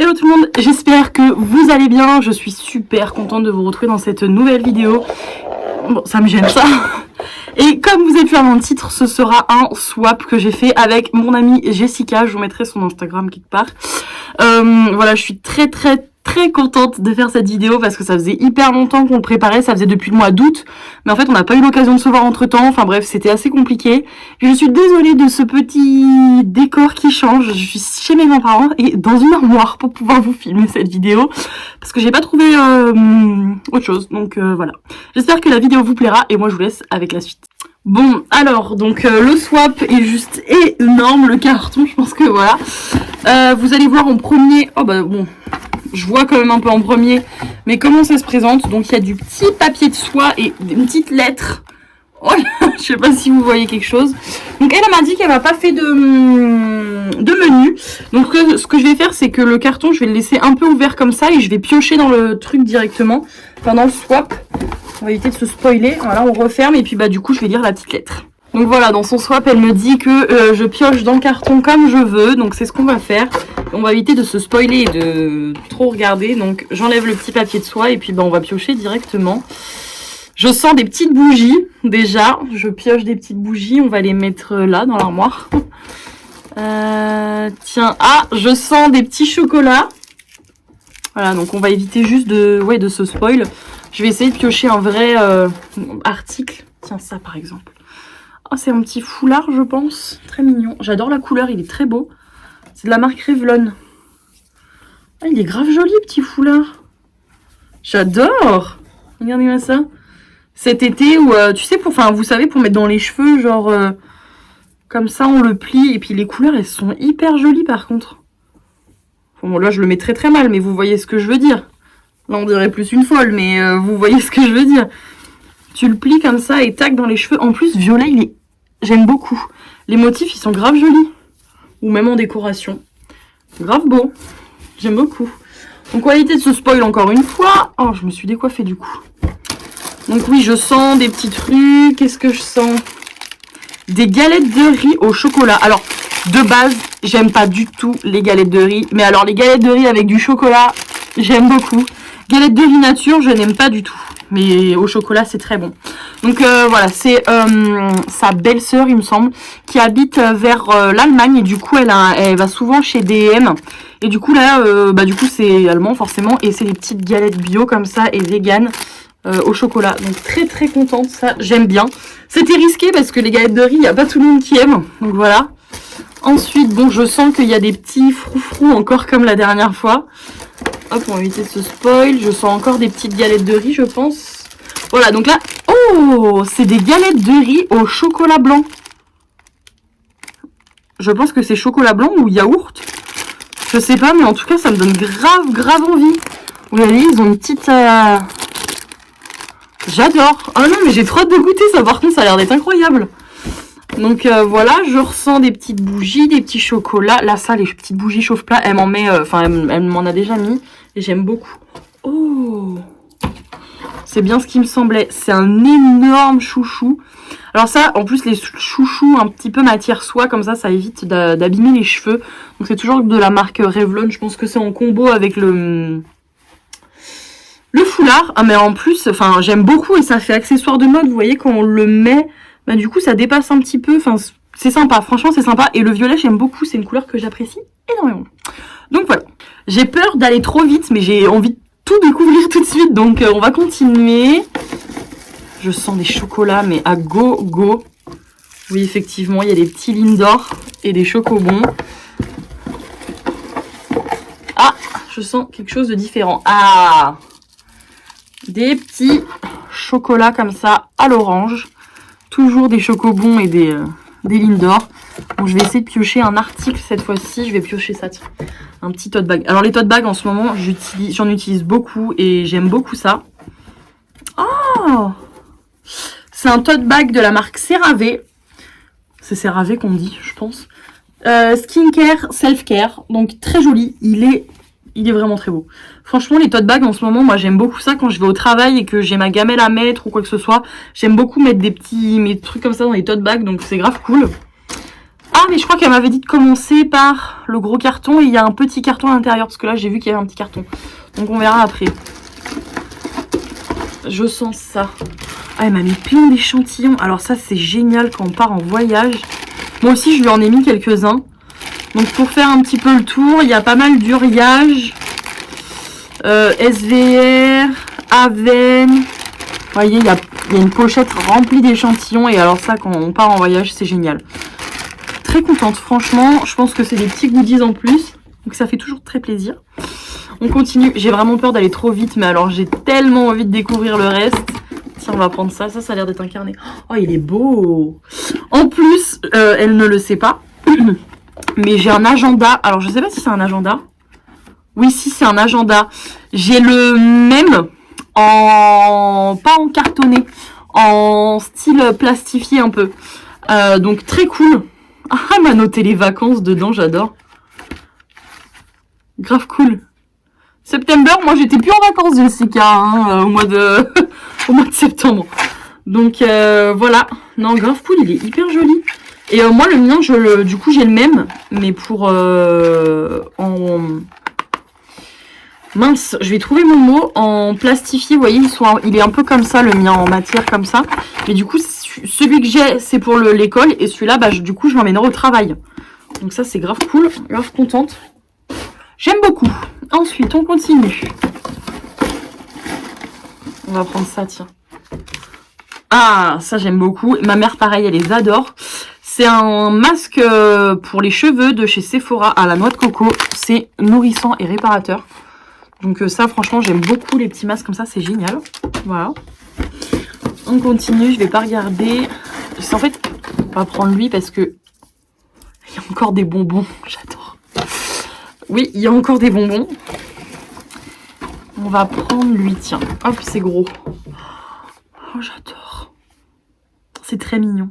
Hello tout le monde, j'espère que vous allez bien. Je suis super contente de vous retrouver dans cette nouvelle vidéo. Bon, ça me gêne ça. Et comme vous avez pu voir dans le titre, ce sera un swap que j'ai fait avec mon amie Jessica. Je vous mettrai son Instagram quelque part. Voilà, je suis très contente de faire cette vidéo parce que ça faisait hyper longtemps qu'on le préparait, ça faisait depuis le mois d'août, mais en fait on n'a pas eu l'occasion de se voir entre temps, enfin bref c'était assez compliqué. Et je suis désolée de ce petit décor qui change, je suis chez mes grands-parents et dans une armoire pour pouvoir vous filmer cette vidéo parce que j'ai pas trouvé autre chose, donc voilà. J'espère que la vidéo vous plaira et moi je vous laisse avec la suite. Bon, alors, donc le swap est juste énorme, le carton, je pense que voilà. Vous allez voir en premier, oh bah bon, je vois quand même un peu en premier, mais comment ça se présente. Donc il y a du petit papier de soie et une petite lettre. Oh là, je sais pas si vous voyez quelque chose. Donc elle m'a dit qu'elle m'a pas fait de menu. Donc ce que je vais faire, c'est que le carton, je vais le laisser un peu ouvert comme ça et je vais piocher dans le truc directement, enfin dans le swap. On va éviter de se spoiler. Voilà, on referme et puis bah du coup je vais lire la petite lettre. Donc voilà, dans son swap, elle me dit que je pioche dans le carton comme je veux. Donc c'est ce qu'on va faire. On va éviter de se spoiler et de trop regarder. Donc j'enlève le petit papier de soie et puis bah on va piocher directement. Je sens des petites bougies déjà. Je pioche des petites bougies. On va les mettre là dans l'armoire. Tiens, ah, je sens des petits chocolats. Voilà, donc on va éviter juste de se spoil. Je vais essayer de piocher un vrai article. Tiens, ça par exemple. Oh, c'est un petit foulard, je pense. Très mignon. J'adore la couleur, il est très beau. C'est de la marque Revlon. Ah, il est grave joli, petit foulard. J'adore. Regardez-moi ça. Cet été, où, tu sais, vous savez, pour mettre dans les cheveux, genre, comme ça, on le plie. Et puis les couleurs, elles sont hyper jolies, par contre. Bon, là, je le mets très mal, mais vous voyez ce que je veux dire. Là, on dirait plus une folle, mais vous voyez ce que je veux dire. Tu le plies comme ça et tac dans les cheveux. En plus, violet, j'aime beaucoup. Les motifs, ils sont grave jolis. Ou même en décoration. Grave beau. J'aime beaucoup. Donc, on va éviter de se spoil encore une fois. Oh, je me suis décoiffée du coup. Donc oui, je sens des petits trucs. Qu'est-ce que je sens? Des galettes de riz au chocolat. Alors, de base, j'aime pas du tout les galettes de riz. Mais alors, les galettes de riz avec du chocolat, j'aime beaucoup. Galettes de riz nature, je n'aime pas du tout. Mais au chocolat, c'est très bon. Donc voilà, c'est sa belle-sœur, il me semble, qui habite vers l'Allemagne. Et du coup, elle va souvent chez DM. Et du coup, là, du coup, c'est allemand, forcément. Et c'est des petites galettes bio comme ça et vegan au chocolat. Donc très contente, ça, j'aime bien. C'était risqué parce que les galettes de riz, il n'y a pas tout le monde qui aime. Donc voilà. Ensuite, bon, je sens qu'il y a des petits froufrous encore comme la dernière fois. Hop, on va éviter de se spoil. Je sens encore des petites galettes de riz, je pense. Voilà, donc là... Oh, c'est des galettes de riz au chocolat blanc. Je pense que c'est chocolat blanc ou yaourt. Je sais pas, mais en tout cas, ça me donne grave envie. Vous voyez, ils ont une petite... J'adore. Oh non, mais j'ai trop hâte de goûter ça. Par contre, ça a l'air d'être incroyable. Donc voilà, je ressens des petites bougies, des petits chocolats. Là, ça, les petites bougies chauffe-plat, elle m'en met... elle m'en a déjà mis. Et j'aime beaucoup. Oh, c'est bien ce qui me semblait. C'est un énorme chouchou. Alors ça, en plus, les chouchous un petit peu matière soie, comme ça évite d'abîmer les cheveux. Donc c'est toujours de la marque Revlon. Je pense que c'est en combo avec le foulard. Ah mais en plus, j'aime beaucoup et ça fait accessoire de mode. Vous voyez, quand on le met, bah du coup, ça dépasse un petit peu. Enfin, c'est sympa. Franchement, c'est sympa. Et le violet, j'aime beaucoup. C'est une couleur que j'apprécie énormément. Donc voilà. J'ai peur d'aller trop vite, mais j'ai envie de tout découvrir tout de suite. Donc on va continuer. Je sens des chocolats, mais à go. Oui, effectivement, il y a des petits Lindor et des chocobons. Ah, je sens quelque chose de différent. Ah, des petits chocolats comme ça à l'orange. Toujours des chocobons et des Lindor. Bon, je vais essayer de piocher un article cette fois-ci. Je vais piocher ça, tiens. Un petit tote bag. Alors les tote bags en ce moment, j'en utilise beaucoup et j'aime beaucoup ça. Oh, c'est un tote bag de la marque CeraVe. C'est CeraVe qu'on dit, je pense. Skincare, self-care. Donc très joli. Il est vraiment très beau. Franchement, les tote bags en ce moment, moi j'aime beaucoup ça quand je vais au travail et que j'ai ma gamelle à mettre ou quoi que ce soit. J'aime beaucoup mettre mes trucs comme ça dans les tote bags. Donc c'est grave cool. Ah, mais je crois qu'elle m'avait dit de commencer par le gros carton et il y a un petit carton à l'intérieur. Parce que là, j'ai vu qu'il y avait un petit carton. Donc, on verra après. Je sens ça. Ah, elle m'a mis plein d'échantillons. Alors ça, c'est génial quand on part en voyage. Moi aussi, je lui en ai mis quelques-uns. Donc, pour faire un petit peu le tour, il y a pas mal d'Uriage, SVR, Aven. Vous voyez, il y a une pochette remplie d'échantillons. Et alors ça, quand on part en voyage, c'est génial. Très contente, franchement. Je pense que c'est des petits goodies en plus. Donc, ça fait toujours très plaisir. On continue. J'ai vraiment peur d'aller trop vite. Mais alors, j'ai tellement envie de découvrir le reste. Tiens, on va prendre ça. Ça a l'air d'être un carnet. Oh, il est beau. En plus, elle ne le sait pas. Mais j'ai un agenda. Alors, je sais pas si c'est un agenda. Oui, si, c'est un agenda. J'ai le même pas en cartonné, en style plastifié un peu. Donc, très cool. Ah, elle m'a noté les vacances dedans, j'adore. Grave cool. September, moi, j'étais plus en vacances, Jessica, hein, au mois de septembre. Donc, voilà. Non, grave cool, il est hyper joli. Et moi, le mien, du coup, j'ai le même, mais pour mince, je vais trouver mon mot. En plastifié, vous voyez, il est un peu comme ça, le mien, en matière comme ça. Mais du coup, celui que j'ai, c'est pour l'école. Et celui-là, bah, du coup, je l'emmènerai au travail. Donc ça, c'est grave cool, grave contente. J'aime beaucoup. Ensuite, on continue. On va prendre ça, tiens. Ah, ça, j'aime beaucoup. Ma mère, pareil, elle les adore. C'est un masque pour les cheveux de chez Sephora à la noix de coco. C'est nourrissant et réparateur. Donc ça, franchement, j'aime beaucoup les petits masques comme ça. C'est génial. Voilà. On continue. Je vais pas regarder. En fait, on va prendre lui parce que il y a encore des bonbons. J'adore. Oui, il y a encore des bonbons. On va prendre lui. Tiens. Hop, c'est gros. Oh, j'adore. C'est très mignon.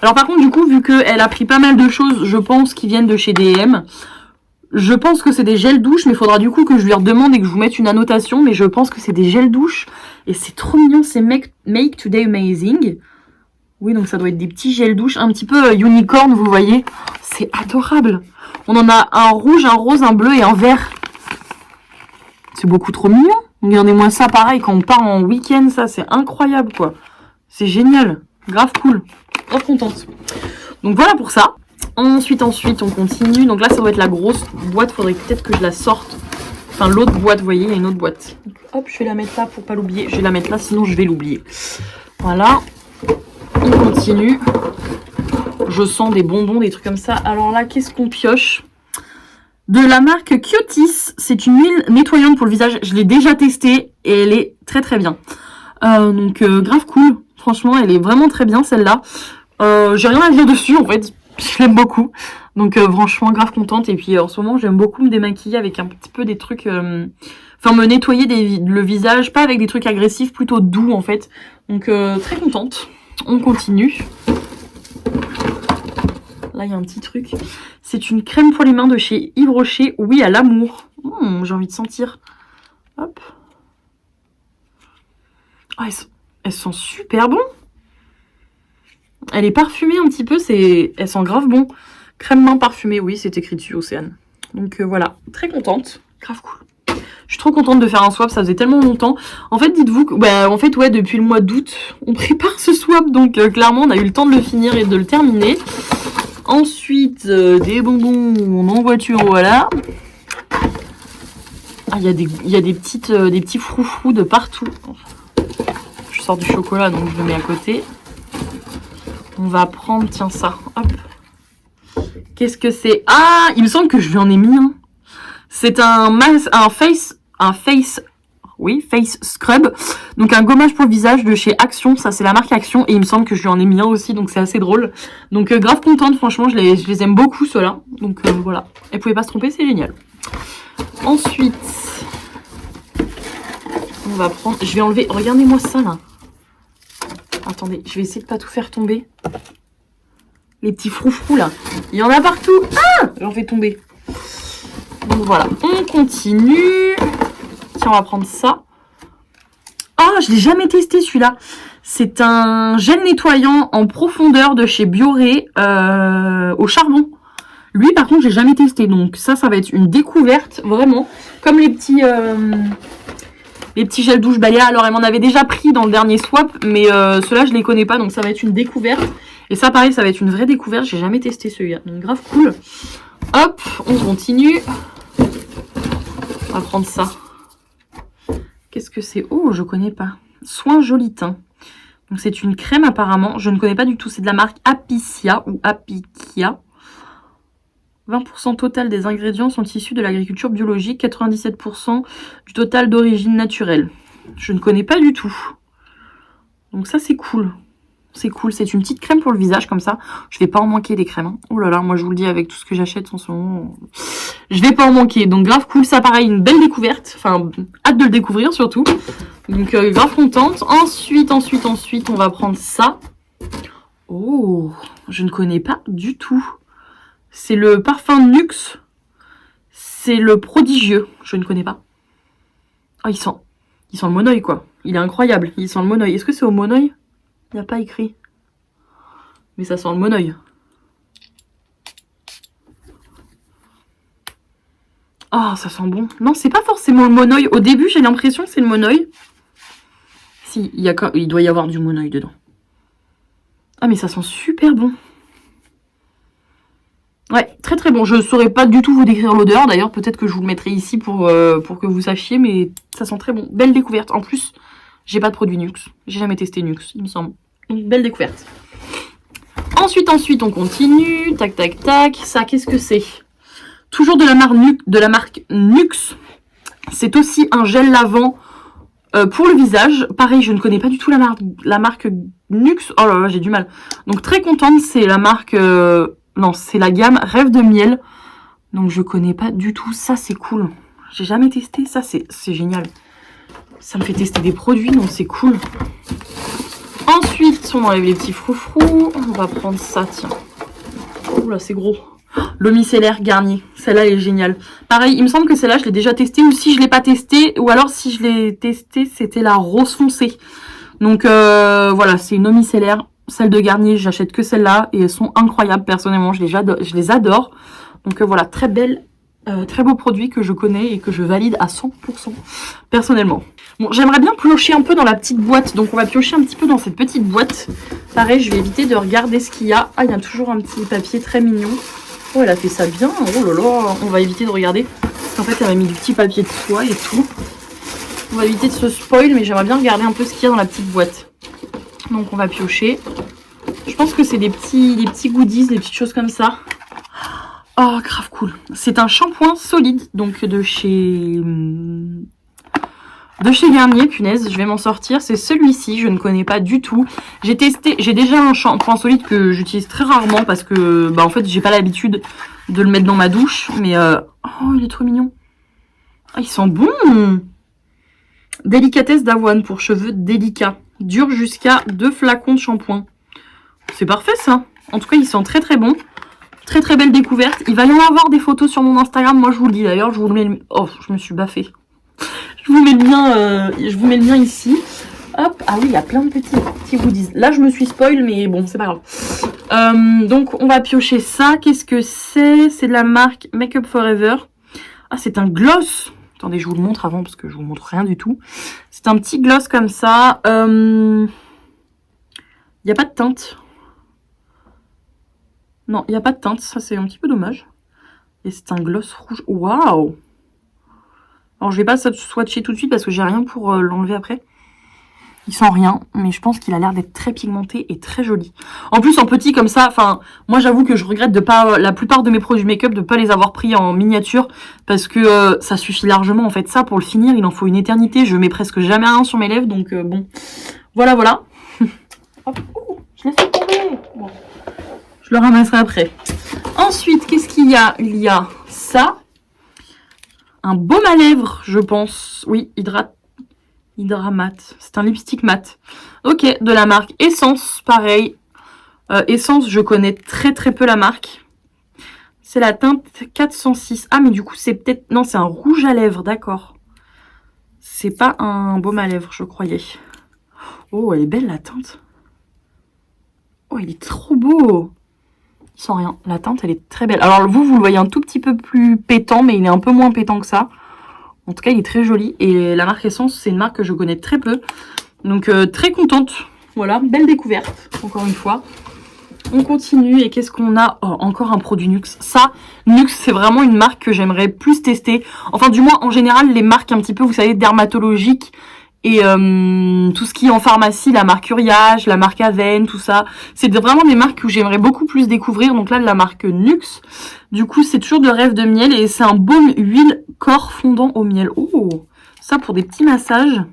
Alors par contre, du coup, vu qu'elle a pris pas mal de choses, je pense, qui viennent de chez DM, je pense que c'est des gels douche, mais il faudra du coup que je lui redemande et que je vous mette une annotation, mais je pense que c'est des gels douche, et c'est trop mignon, c'est Make Today Amazing. Oui, donc ça doit être des petits gels douche, un petit peu unicorn, vous voyez. C'est adorable. On en a un rouge, un rose, un bleu et un vert. C'est beaucoup trop mignon. Regardez-moi ça, pareil, quand on part en week-end, ça, c'est incroyable, quoi. C'est génial. Grave cool. Grave contente. Donc voilà pour ça. Ensuite, on continue. Donc là, ça doit être la grosse boîte. Faudrait peut-être que je la sorte. Enfin, l'autre boîte, vous voyez, il y a une autre boîte. Donc, hop, je vais la mettre là pour pas l'oublier. Je vais la mettre là, sinon je vais l'oublier. Voilà. On continue. Je sens des bonbons, des trucs comme ça. Alors là, qu'est-ce qu'on pioche? De la marque Cutis. C'est une huile nettoyante pour le visage. Je l'ai déjà testée et elle est très très bien. Donc, grave cool. Franchement, elle est vraiment très bien, celle-là. J'ai rien à dire dessus, en fait. Je l'aime beaucoup. Donc, franchement, grave contente. Et puis, en ce moment, j'aime beaucoup me démaquiller avec un petit peu des trucs... Enfin, me nettoyer le visage. Pas avec des trucs agressifs, plutôt doux, en fait. Donc, très contente. On continue. Là, il y a un petit truc. C'est une crème pour les mains de chez Yves Rocher. Oui, à l'amour. J'ai envie de sentir. Hop. Oh, elles sont super bon. Elle est parfumée un petit peu, elles sont grave bon. Crème main parfumée, oui, c'est écrit dessus, Océane. Donc voilà, très contente, grave cool. Je suis trop contente de faire un swap, ça faisait tellement longtemps. En fait, dites-vous que, en fait, ouais, depuis le mois d'août, on prépare ce swap, donc clairement, on a eu le temps de le finir et de le terminer. Ensuite, des bonbons en voiture, voilà. Ah, il y a des petits froufrous de partout. Je sors du chocolat, donc je le mets à côté. On va prendre, tiens ça, hop. Qu'est-ce que c'est? Ah, il me semble que je lui en ai mis un. C'est un face scrub. Donc un gommage pour le visage de chez Action. Ça, c'est la marque Action. Et il me semble que je lui en ai mis un aussi, donc c'est assez drôle. Donc grave contente, franchement, je les aime beaucoup, ceux-là. Donc voilà. Elle pouvait pas se tromper, c'est génial. Ensuite, on va prendre... Je vais enlever... Regardez-moi ça, là. Attendez, je vais essayer de pas tout faire tomber. Les petits froufrous là. Il y en a partout. Ah, j'en fais tomber. Donc voilà, on continue. Tiens, on va prendre ça. Ah, je l'ai jamais testé celui-là. C'est un gel nettoyant en profondeur de chez Bioré au charbon. Lui, par contre, j'ai jamais testé. Donc ça va être une découverte, vraiment. Comme les petits gels douche balai. Alors, elle m'en avait déjà pris dans le dernier swap, mais ceux-là, je les connais pas. Donc ça va être une découverte. Et ça, pareil, ça va être une vraie découverte. J'ai jamais testé celui-là. Donc grave cool. Hop, on continue. On va prendre ça. Qu'est-ce que c'est? Oh, je connais pas. Soin joli teint. Donc c'est une crème apparemment. Je ne connais pas du tout. C'est de la marque Apicia ou Apicia. 20% total des ingrédients sont issus de l'agriculture biologique. 97% du total d'origine naturelle. Je ne connais pas du tout. Donc ça c'est cool. C'est cool. C'est une petite crème pour le visage comme ça. Je vais pas en manquer des crèmes. Hein. Oh là là, moi je vous le dis avec tout ce que j'achète en ce moment. Je vais pas en manquer. Donc grave cool. Ça pareil, une belle découverte. Enfin, hâte de le découvrir surtout. Donc grave contente. Ensuite, on va prendre ça. Oh, je ne connais pas du tout. C'est le parfum Nuxe. C'est le prodigieux. Je ne connais pas. Ah, il sent le monoeil quoi. Il est incroyable. Il sent le monoeil. Est-ce que c'est au monoeil? Il n'y a pas écrit. Mais ça sent le monoeil. Ah, ça sent bon. Non, c'est pas forcément le monoeil. Au début, j'ai l'impression que c'est le monoeil. Si, il doit y avoir du monoeil dedans. Ah, mais ça sent super bon. Ouais, très très bon. Je ne saurais pas du tout vous décrire l'odeur. D'ailleurs, peut-être que je vous le mettrai ici pour que vous sachiez. Mais ça sent très bon. Belle découverte. En plus, j'ai pas de produit Nuxe. J'ai jamais testé Nuxe, il me semble. Donc, belle découverte. Ensuite, on continue. Tac, tac, tac. Ça, qu'est-ce que c'est? Toujours de la marque Nuxe. C'est aussi un gel lavant pour le visage. Pareil, je ne connais pas du tout la marque Nuxe. Oh là là, j'ai du mal. Donc, très contente. C'est la marque... non, c'est la gamme Rêve de miel. Donc, je connais pas du tout. Ça, c'est cool. J'ai jamais testé. Ça, c'est génial. Ça me fait tester des produits, donc c'est cool. Ensuite, on enlève les petits froufrous. On va prendre ça, tiens. Ouh là, c'est gros. L'eau micellaire Garnier. Celle-là, elle est géniale. Pareil, il me semble que celle-là, je l'ai déjà testée. Ou si je l'ai pas testée, ou alors si je l'ai testée, c'était la rose foncée. Donc, voilà, c'est une eau micellaire. Celle de Garnier, j'achète que celle-là. Et elles sont incroyables, personnellement. Je les adore. Donc, voilà, très belle. Très beau produit que je connais et que je valide à 100% personnellement. Bon, j'aimerais bien piocher un peu dans la petite boîte. Donc, on va piocher un petit peu dans cette petite boîte. Pareil, je vais éviter de regarder ce qu'il y a. Ah, il y a toujours un petit papier très mignon. Oh, elle a fait ça bien. Oh là là, on va éviter de regarder. Parce qu'en fait, elle m'a mis du petit papier de soie et tout. On va éviter de se spoil, mais j'aimerais bien regarder un peu ce qu'il y a dans la petite boîte. Donc, on va piocher. Je pense que c'est des petits goodies, des petites choses comme ça. Oh, grave cool. C'est un shampoing solide, donc de chez Garnier, punaise, je vais m'en sortir. C'est celui-ci, je ne connais pas du tout. J'ai déjà un shampoing solide que j'utilise très rarement parce que, bah, en fait, j'ai pas l'habitude de le mettre dans ma douche. Mais, oh, il est trop mignon. Ah, il sent bon. Délicatesse d'avoine pour cheveux délicats. Dure jusqu'à 2 flacons de shampoing. C'est parfait, ça. En tout cas, il sent très très bon. Très très belle découverte. Il va y en avoir des photos sur mon Instagram. Moi, je vous le dis d'ailleurs. Je vous mets le... Oh, je me suis baffée. Je vous mets le lien ici. Hop. Ah oui, il y a plein de petits goodies. Là, je me suis spoil, mais bon, c'est pas grave. Donc, on va piocher ça. Qu'est-ce que c'est? C'est de la marque Make Up Forever. Ah, c'est un gloss. Attendez, je vous le montre avant parce que je vous montre rien du tout. C'est un petit gloss comme ça. Il n'y a pas de teinte. Non, il n'y a pas de teinte. Ça, c'est un petit peu dommage. Et c'est un gloss rouge. Waouh! Alors, je vais pas swatcher tout de suite parce que j'ai rien pour l'enlever après. Il sent rien, mais je pense qu'il a l'air d'être très pigmenté et très joli. En plus, en petit comme ça, enfin, moi, j'avoue que je regrette de pas, la plupart de mes produits make-up, de pas les avoir pris en miniature parce que ça suffit largement. En fait, ça, pour le finir, il en faut une éternité. Je mets presque jamais un sur mes lèvres, donc bon. Voilà, voilà. Hop. Oh, je l'ai fait tomber. Bon. Je le ramasserai après. Ensuite, qu'est-ce qu'il y a? Il y a ça. Un baume à lèvres, je pense. Oui, Hydramat. C'est un lipstick mat. Ok, de la marque Essence, pareil. Essence, je connais très très peu la marque. C'est la teinte 406. Ah, mais du coup, c'est peut-être... Non, c'est un rouge à lèvres, d'accord. C'est pas un baume à lèvres, je croyais. Oh, elle est belle la teinte. Oh, il est trop beau. Sans rien. La teinte, elle est très belle. Alors vous le voyez un tout petit peu plus pétant, mais il est un peu moins pétant que ça. En tout cas, il est très joli. Et la marque Essence, c'est une marque que je connais très peu. Donc très contente. Voilà, belle découverte, encore une fois. On continue et qu'est-ce qu'on a? Oh, encore un produit Nuxe. Ça, Nuxe, c'est vraiment une marque que j'aimerais plus tester. Enfin, du moins, en général, les marques un petit peu, vous savez, dermatologiques et tout ce qui est en pharmacie, la marque Uriage, la marque Aven, tout ça. C'est vraiment des marques que j'aimerais beaucoup plus découvrir. Donc là, la marque Nuxe. Du coup, c'est toujours de rêve de miel et c'est un baume huile corps fondant au miel. Oh, ça pour des petits massages.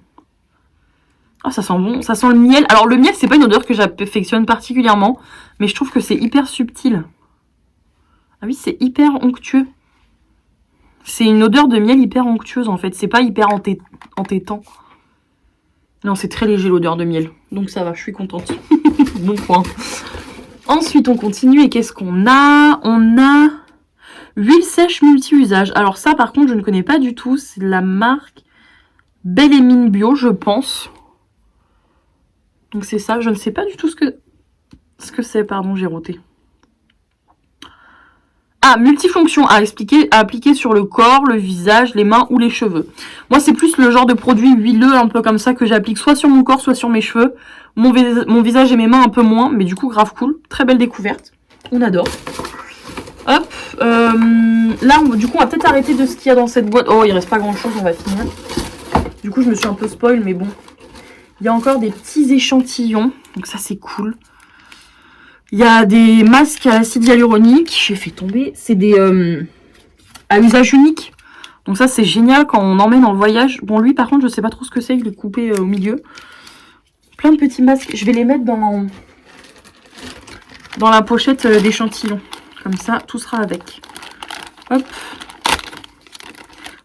Oh, ça sent bon, ça sent le miel. Alors le miel, c'est pas une odeur que j'affectionne particulièrement, mais je trouve que c'est hyper subtil. Ah oui, c'est hyper onctueux. C'est une odeur de miel hyper onctueuse en fait, c'est pas hyper entêtant. Non, c'est très léger l'odeur de miel, donc ça va, je suis contente. Bon point. Ensuite, on continue et qu'est-ce qu'on a? On a huile sèche multi-usage. Alors ça, par contre, je ne connais pas du tout. C'est de la marque Belle et Mine Bio, je pense. Donc c'est ça, je ne sais pas du tout ce que c'est, pardon, j'ai roté. Ah, multifonction à appliquer sur le corps, le visage, les mains ou les cheveux. Moi, c'est plus le genre de produit huileux, un peu comme ça, que j'applique soit sur mon corps, soit sur mes cheveux. Mon visage et mes mains un peu moins, mais du coup, grave cool. Très belle découverte. On adore. Hop. Là, du coup, on va peut-être arrêter de ce qu'il y a dans cette boîte. Oh, il reste pas grand-chose, on va finir. Du coup, je me suis un peu spoil, mais bon. Il y a encore des petits échantillons. Donc ça, c'est cool. Il y a des masques à acide hyaluronique. J'ai fait tomber. C'est des à usage unique. Donc ça, c'est génial quand on emmène en voyage. Bon, lui, par contre, je sais pas trop ce que c'est. Il est coupé au milieu. Plein de petits masques. Je vais les mettre dans la pochette d'échantillons. Comme ça, tout sera avec. Hop.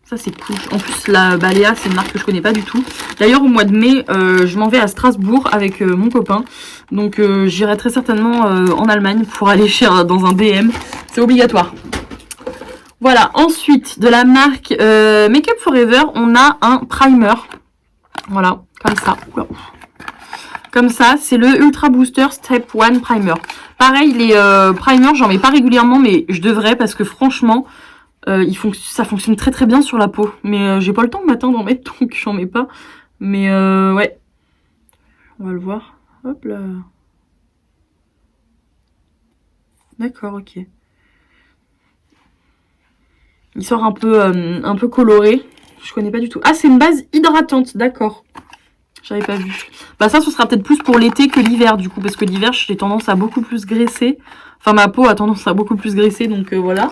Ça, c'est cool. En plus, la Balea, c'est une marque que je connais pas du tout. D'ailleurs, au mois de mai, je m'en vais à Strasbourg avec mon copain. Donc, j'irai très certainement en Allemagne pour aller dans un DM. C'est obligatoire. Voilà. Ensuite, de la marque Make Up Forever, on a un primer. Voilà, comme ça. Oula. Comme ça, c'est le Ultra Booster Step 1 Primer. Pareil, les primers, j'en mets pas régulièrement, mais je devrais parce que franchement... ça fonctionne très très bien sur la peau. Mais j'ai pas le temps le matin d'en mettre, donc j'en mets pas. Mais ouais. On va le voir. Hop là. D'accord, ok. Il sort un peu coloré. Je connais pas du tout. Ah, c'est une base hydratante, d'accord. J'avais pas vu. Bah ça, ce sera peut-être plus pour l'été que l'hiver, du coup. Parce que l'hiver, j'ai tendance à beaucoup plus graisser. Enfin, ma peau a tendance à beaucoup plus graisser, donc voilà.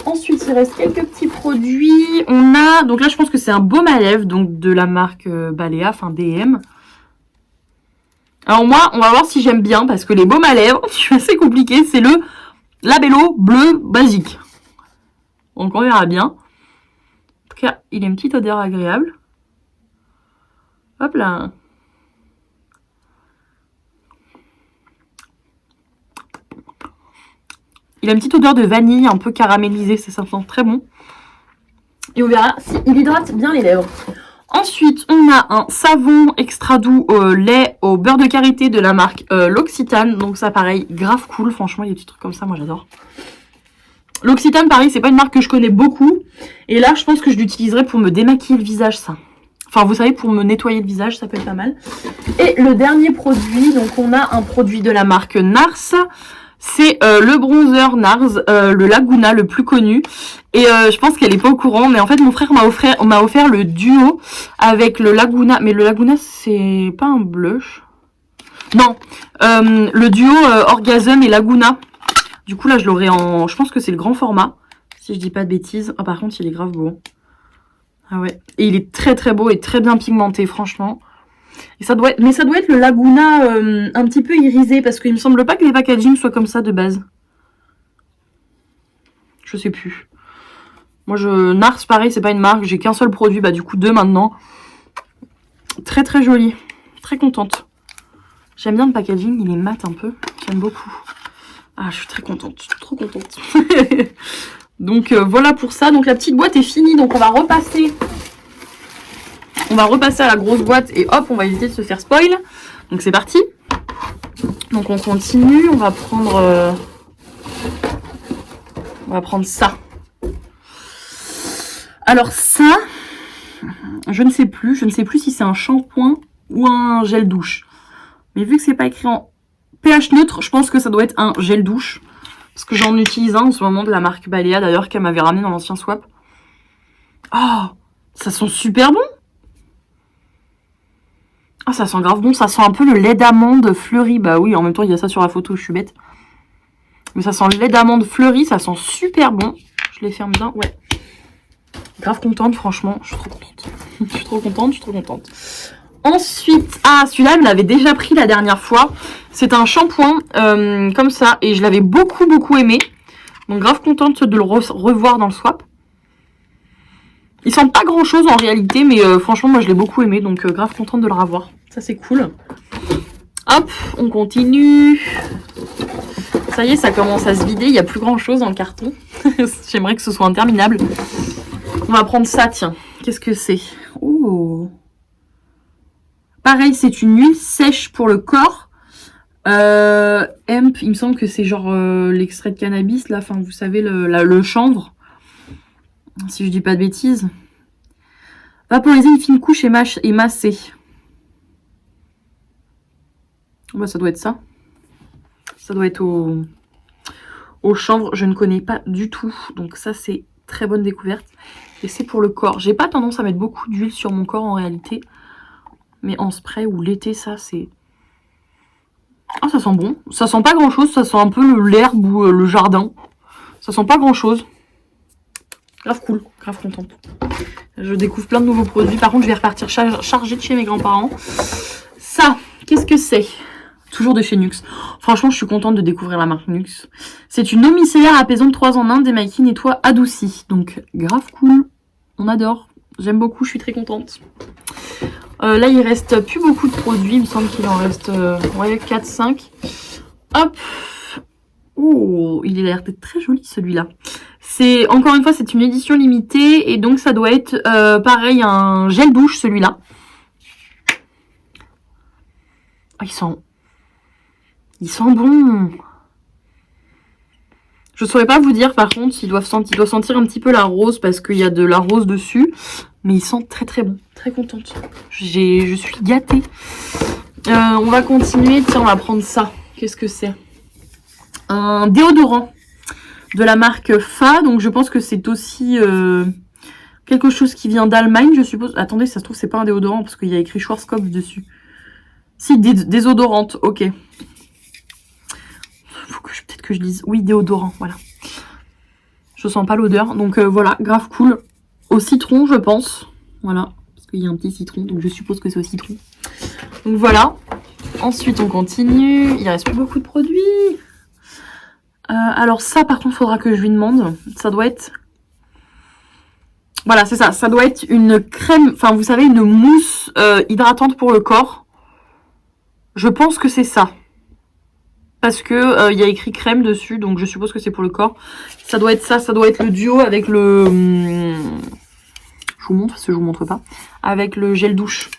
Ensuite, il reste quelques petits produits. On a, donc là, je pense que c'est un baume à lèvres, donc de la marque Balea, enfin DM. Alors moi, on va voir si j'aime bien, parce que les baumes à lèvres, c'est assez compliqué. C'est le Labello bleu basique. Donc on verra bien. En tout cas, il a une petite odeur agréable. Hop là. Il a une petite odeur de vanille un peu caramélisée, ça sent très bon. Et on verra s'il hydrate bien les lèvres. Ensuite, on a un savon extra doux au lait au beurre de karité de la marque L'Occitane. Donc ça, pareil, grave cool. Franchement, il y a des petits trucs comme ça, moi j'adore. L'Occitane, pareil, c'est pas une marque que je connais beaucoup. Et là, je pense que je l'utiliserai pour me démaquiller le visage, ça. Enfin, vous savez, pour me nettoyer le visage, ça peut être pas mal. Et le dernier produit, donc on a un produit de la marque Nars. C'est le bronzer Nars, le Laguna, le plus connu. Et je pense qu'elle est pas au courant, mais en fait mon frère m'a offert le duo avec le Laguna. Mais le Laguna, c'est pas un blush. Non, le duo Orgasm et Laguna. Du coup là je l'aurai en... Je pense que c'est le grand format, si je dis pas de bêtises. Ah par contre il est grave beau. Ah ouais, et il est très très beau et très bien pigmenté franchement. Et ça doit être... Mais ça doit être le Laguna un petit peu irisé, parce qu'il me semble pas que les packagings soient comme ça de base. Je sais plus. Moi, Nars, pareil, c'est pas une marque. J'ai qu'un seul produit, bah du coup 2 maintenant. Très très joli. Très contente. J'aime bien le packaging, il est mat un peu. J'aime beaucoup. Ah, je suis très contente. Je suis trop contente. Donc voilà pour ça. Donc la petite boîte est finie. Donc on va repasser On va repasser à la grosse boîte et hop, on va éviter de se faire spoil. Donc c'est parti. Donc on continue, on va prendre ça. Alors ça, je ne sais plus si c'est un shampoing ou un gel douche. Mais vu que c'est pas écrit en pH neutre, je pense que ça doit être un gel douche. Parce que j'en utilise un en ce moment de la marque Balea, d'ailleurs, qu'elle m'avait ramené dans l'ancien swap. Oh, ça sent super bon. Ah, ça sent grave bon, ça sent un peu le lait d'amande fleuri. Bah oui, en même temps, il y a ça sur la photo, je suis bête. Mais ça sent le lait d'amande fleuri, ça sent super bon. Je les ferme bien, ouais. Grave contente, franchement, je suis trop contente. Je suis trop contente. Ensuite, ah, celui-là, elle me l'avait déjà pris la dernière fois. C'est un shampoing comme ça, et je l'avais beaucoup aimé. Donc grave contente de le revoir dans le swap. Il sent pas grand chose en réalité, mais franchement moi je l'ai beaucoup aimé, donc grave contente de le revoir. Ça c'est cool. Hop, on continue. Ça y est, ça commence à se vider, il n'y a plus grand chose dans le carton. J'aimerais que ce soit interminable. On va prendre ça, tiens. Qu'est-ce que c'est? Oh. Pareil, c'est une huile sèche pour le corps. Hemp, il me semble que c'est genre l'extrait de cannabis, là, enfin vous savez, le chanvre. Si je dis pas de bêtises. Vaporiser une fine couche et masser. Bah, ça doit être ça. Ça doit être au chanvre. Je ne connais pas du tout. Donc ça, c'est très bonne découverte. Et c'est pour le corps. J'ai pas tendance à mettre beaucoup d'huile sur mon corps en réalité. Mais en spray ou l'été, ça, c'est... Ah, ça sent bon. Ça sent pas grand-chose. Ça sent un peu l'herbe ou le jardin. Ça sent pas grand-chose. Grave cool, grave contente. Je découvre plein de nouveaux produits. Par contre, je vais repartir chargée de chez mes grands-parents. Ça, qu'est-ce que c'est? Toujours de chez Nuxe. Franchement, je suis contente de découvrir la marque Nuxe. C'est une eau micellaire apaisante 3 en 1, démaquille, nettoie, adoucie. Donc, grave cool. On adore. J'aime beaucoup, je suis très contente. Là, il reste plus beaucoup de produits. Il me semble qu'il en reste ouais, 4-5. Hop. Oh, il a l'air d'être très joli celui-là. C'est encore une fois, c'est une édition limitée et donc ça doit être pareil un gel douche celui-là. Oh, il sent bon. Je saurais pas vous dire par contre s'il doit sentir un petit peu la rose parce qu'il y a de la rose dessus, mais il sent très bon, très contente. Je suis gâtée. On va continuer. Tiens, on va prendre ça. Qu'est-ce que c'est? Un déodorant de la marque Fa, donc je pense que c'est aussi quelque chose qui vient d'Allemagne, je suppose. Attendez, ça se trouve c'est pas un déodorant parce qu'il y a écrit Schwarzkopf dessus. Si, désodorante, ok. Faut que peut-être que je lise. Oui, déodorant, voilà. Je sens pas l'odeur, donc voilà, grave cool. Au citron, je pense. Voilà, parce qu'il y a un petit citron, donc je suppose que c'est au citron. Donc voilà. Ensuite, on continue. Il reste plus beaucoup de produits. Alors ça par contre faudra que je lui demande. Ça doit être... Voilà c'est ça. Ça doit être une crème, enfin vous savez une mousse hydratante pour le corps. Je pense que c'est ça. Parce que il y a écrit crème dessus. Donc je suppose que c'est pour le corps. Ça doit être ça. Ça doit être le duo avec le... Je vous montre parce que je vous montre pas. Avec le gel douche.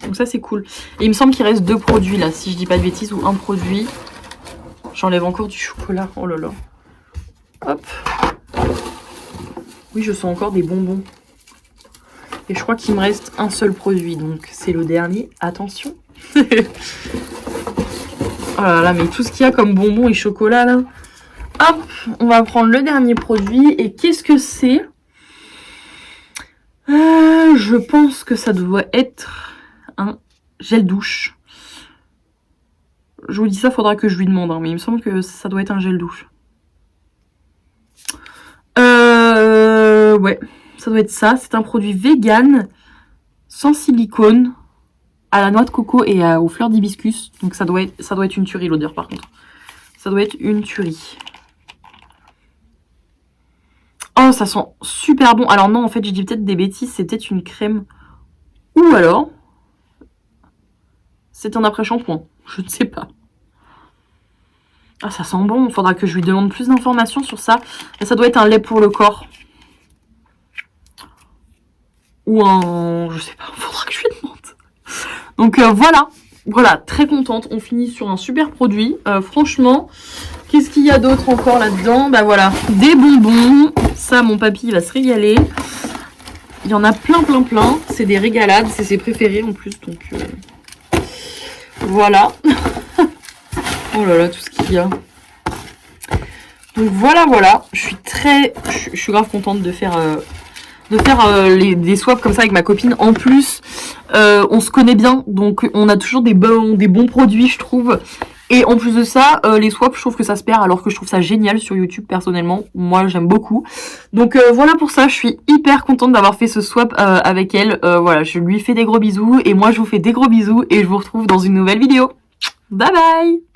Donc ça c'est cool. Et il me semble qu'il reste 2 produits là. Si je dis pas de bêtises ou un produit. J'enlève encore du chocolat. Oh là là. Hop. Oui, je sens encore des bonbons. Et je crois qu'il me reste un seul produit. Donc, c'est le dernier. Attention. Oh là là, mais tout ce qu'il y a comme bonbons et chocolat, là. Hop. On va prendre le dernier produit. Et qu'est-ce que c'est? Je pense que ça doit être un gel douche. Je vous dis ça, faudra que je lui demande, hein, mais il me semble que ça doit être un gel douche. Ouais, ça doit être ça. C'est un produit vegan, sans silicone, à la noix de coco et aux fleurs d'hibiscus. Donc ça doit être une tuerie l'odeur par contre. Ça doit être une tuerie. Oh, ça sent super bon. Alors non, en fait, je dis peut-être des bêtises. C'est peut-être une crème. Ou alors, c'est un après-shampoing. Je ne sais pas. Ah, ça sent bon. Il faudra que je lui demande plus d'informations sur ça. Et ça doit être un lait pour le corps. Ou un... Je sais pas. Il faudra que je lui Donc voilà, très contente. On finit sur un super produit. Franchement, qu'est-ce qu'il y a d'autre encore là-dedans? Bah voilà, des bonbons. Ça, mon papy, il va se régaler. Il y en a plein. C'est des régalades. C'est ses préférés en plus. Donc voilà. Oh là là, tout ce qu'il y a. Donc voilà. Je suis grave contente de faire des swaps comme ça avec ma copine. En plus, on se connaît bien, donc on a toujours des bons produits, je trouve. Et en plus de ça, les swaps, je trouve que ça se perd, alors que je trouve ça génial sur YouTube, personnellement. Moi, j'aime beaucoup. Donc voilà pour ça, je suis hyper contente d'avoir fait ce swap avec elle. Voilà, je lui fais des gros bisous, et moi, je vous fais des gros bisous, et je vous retrouve dans une nouvelle vidéo. Bye bye!